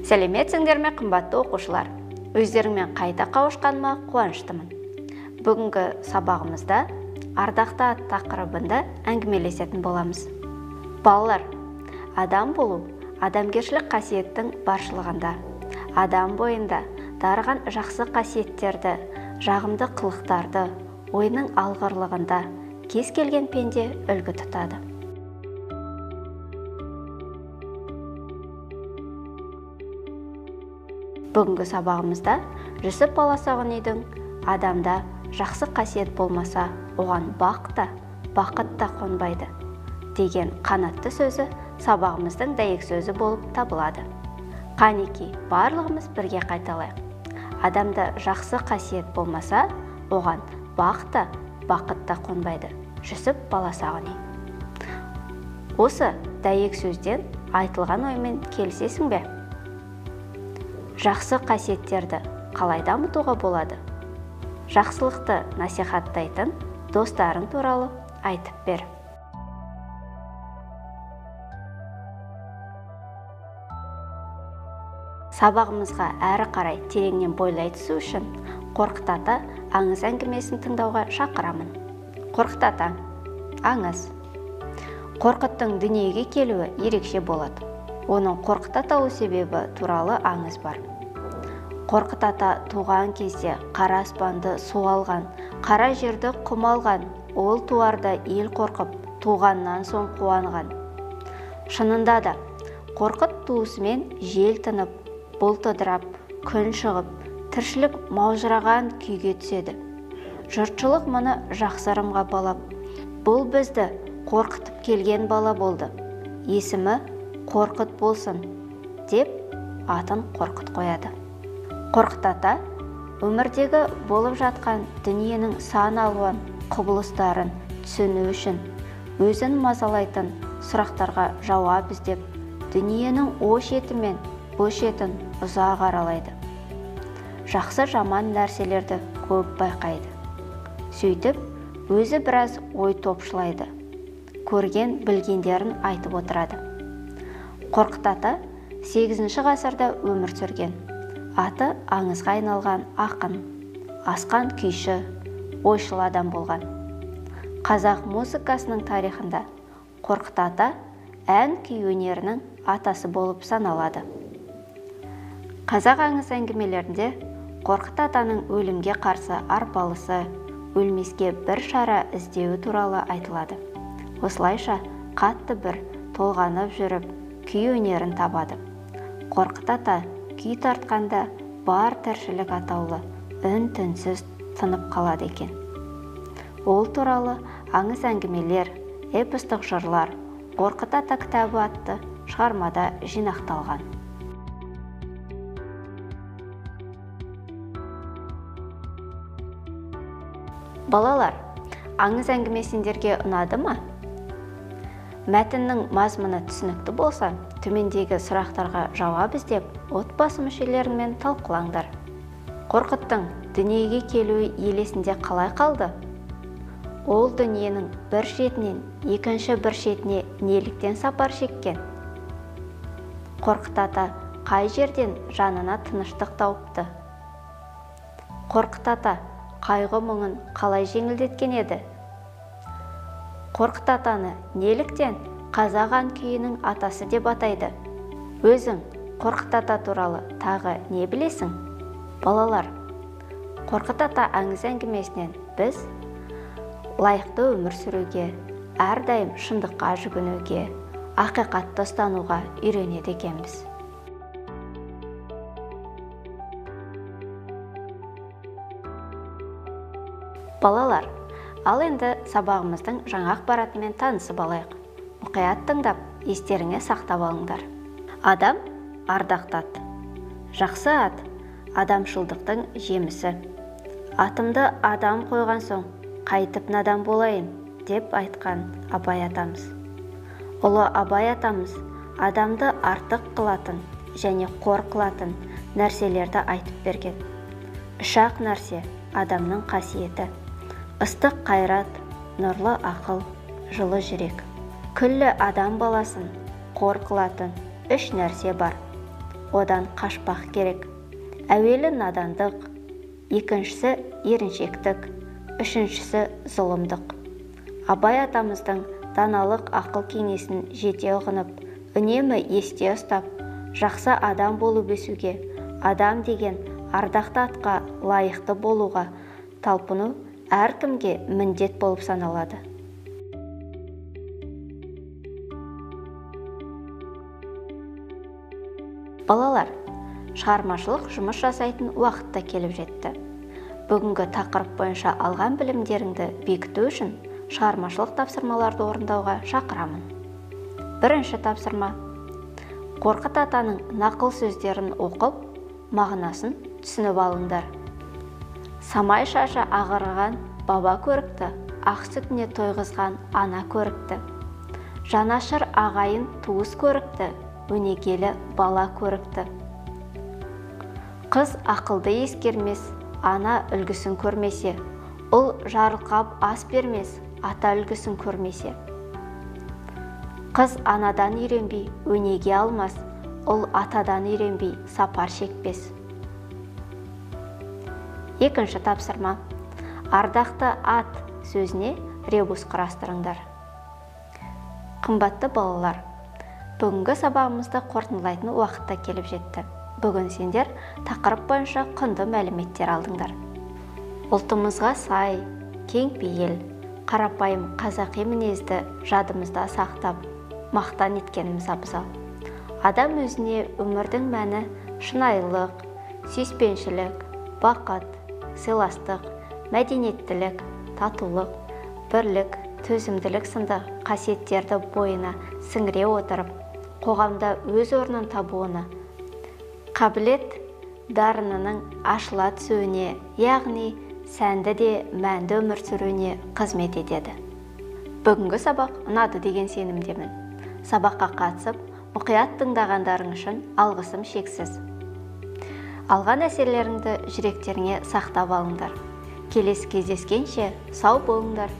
Сәлеметсіңдер ме, қымбатты оқушылар? Өздеріңмен қайта қауышқаныма қуаныштымын. Бүгінгі сабағымызда ардақты ат тақырыбында әңгімелесетін боламыз. Балалар, адам болу адамгершілік қасиеттің баршылығында, адам бойында дарыған жақсы қасиеттерді, жағымды қылықтарды, ойының алғырлығында кез келген пенде үлгі тұтады. Бүгінгі сабағымызда Жүсіп Баласағұнидің адамда жақсы қасиет болмаса, оған бақ та, бақыт та қонбайды деген қанатты сөзі сабағымыздың дәйек сөзі болып табылады. Қанеки, барлығымыз бірге қайталайық. Адамда жақсы қасиет болмаса, оған бақ та, бақыт та қонбайды. Жүсіп Баласағұни. Осы дәйек сөзден айтылған оймен келісесің бе? Жақсы қасиеттерді қалай дамытуға болады? Жақсылықты насихаттайтын достарың туралы айтып бер. Сабағымызға әрі қарай тереңнен бойлай түсу үшін Қорқыт ата аңыз әңгімесін тыңдауға шақырамын. Қорқыт ата, аңыз. Қорқыттың дүниеге келуі ерекше болады. Оның Қорқыт аталу себебі туралы аңыз бар. Қорқыт ата туған кезде қара аспанды су алған, қара жерді құм алған, ол туарда ел қорқып, туғаннан соң қуанған. Шынында да, Қорқыт туысымен жел тынып, бұлт ыдырап, күн шығып, тіршілік маужыраған күйге түседі. Жұртшылық мұны жақсы ырымға балап, бұл бізді қорқытып келген бала болды. Есімі Қорқыт болсын, деп атын Қорқыт қояды. Қорқыт ата өмірдегі болып жатқан дүниенің сан алуан құбылыстарын түсіну үшін өзін мазалайтын сұрақтарға жауап іздеп, дүниенің о шеті мен бұ шетін ұзақ аралайды. Жақсы жаман нәрселерді көп байқайды. Сөйтіп, өзі біраз ой топшылайды. Көрген білгендерін айтып отырады. Қорқыт ата 8 ғасырда өмір сүрген. Аты аңызға айналған ақын, асқан күйші, ойшыл адам болған. Қазақ музыкасының тарихында Қорқыт ата ән күй өнерінің атасы болып саналады. Қазақ аңыз әңгімелерінде Қорқыт атаның өлімге қарсы арпалысы, өлмеске бір шара іздеуі туралы айтылады. Осылайша қатты бір толғанып жүріп, күй өнерін табады. Қорқыт ата күй тартқанда бар тіршілік атаулы үн-түнсіз тынып қалады екен. Ол туралы аңыз әңгімелер, эпостық жырлар Қорқыт ата кітабы атты шығармада жинақталған. Балалар, аңыз әңгіме сендерге ұнады ма? Мәтіннің мазмұны түсінікті болса, төмендегі сұрақтарға жауап іздеп, отбасы мүшелерімен талқылаңдар. Қорқыттың дүниеге келуі елесінде қалай қалды? Ол дүниенің бір шетінен екінші бір шетіне неліктен сапар шеккен? Қорқыт ата қай жерден жанына тыныштық тауыпты? Қорқыт ата қайғы мұңын қалай жеңілдеткен еді? Қорқыт атаны неліктен қазақ ән күйінің атасы деп атайды? Өзің Қорқыт ата туралы тағы не білесің? Балалар, Қорқыт ата аңыз әңгімесінен біз лайықты өмір сүруге, әрдайым шындыққа жүгінуге, ақиқатты ұстануға үйренеді екенбіз. Балалар, ал енді сабағымыздың жаңа ақпаратымен танысып алайық. Мұқият тыңдап, естеріңе сақтап алыңдар. Адам ардақты ат. Жақсы ат адамшылдықтың жемісі. Атымды адам қойған соң, қайтып надан болайын, деп айтқан Абай атамыз. Ұлы Абай атамыз адамды артық қылатын және қор қылатын нәрселерді айтып берген. Үш-ақ нәрсе адамның қасиеті: ыстық қайрат, нұрлы ақыл, жылы жүрек. Күллі адам баласын қор қылатын үш нәрсе бар: одан қашпақ керек. Әуелі надандық, екіншісі еріншектік, үшіншісі зұлымдық. Абай атамыздың даналық ақыл кеңесін жете ұғынып, үнемі есте ұстап, жақсы адам болып өсуге, адам деген ардақты атқа лайықты болуға талпыну әркімге міндет болып саналады. Балалар, шығармашылық жұмыс жасайтын уақытта келіп жетті. Бүгінгі тақырып бойынша алған білімдеріңді бекіту үшін шығармашылық тапсырмаларды орындауға шақырамын. Бірінші тапсырма. Қорқыт атаның нақыл сөздерін оқып, мағынасын түсініп алыңдар. Самай шашы ағарған баба көрікті, ақ сүтіне тойғызған ана көрікті. Жанашыр ағайын туыс көрікті, өнегелі бала көрікті. Қыз ақылды ескермес, ана үлгісін көрмесе, ұл жарылқап ас бермес, ата үлгісін көрмесе. Қыз анадан үйренбей, өнеге алмас, ұл атадан үйренбей, сапар шекпес. Екінші тапсырма. Ардақты ат сөзіне ребус құрастырыңдар. Қымбатты балалар, бүгінгі сабағымызды қорытындылайтын уақытта келіп жетті. Бүгін сендер тақырып бойынша құнды мәліметтер алдыңдар. Ұлтымызға сай, кең пейіл, қарапайым қазақи мінезді жадымызда сақтап, мақтан еткеніміз абзал. Адам өзіне өмірдің мәні шынайылық, сүйіспеншілік, бақыт, сыйластық, мәдениеттілік, татулық, бірлік, төзімділік сынды қасиеттерді бойына сіңіре отырып, қоғамда өз орнын табуына, қабілет дарынының ашыла түсуіне, яғни сәнді де мәнді өмір сүруіне қызмет етеді. Бүгінгі сабақ ұнады деген сенімдемін. Сабаққа қатысып, мұқият тыңдағандарың үшін алғысым шексіз. Алған әсерлеріңді жүректеріңе сақтап алыңдар. Келесі кездескенше сау болыңдар.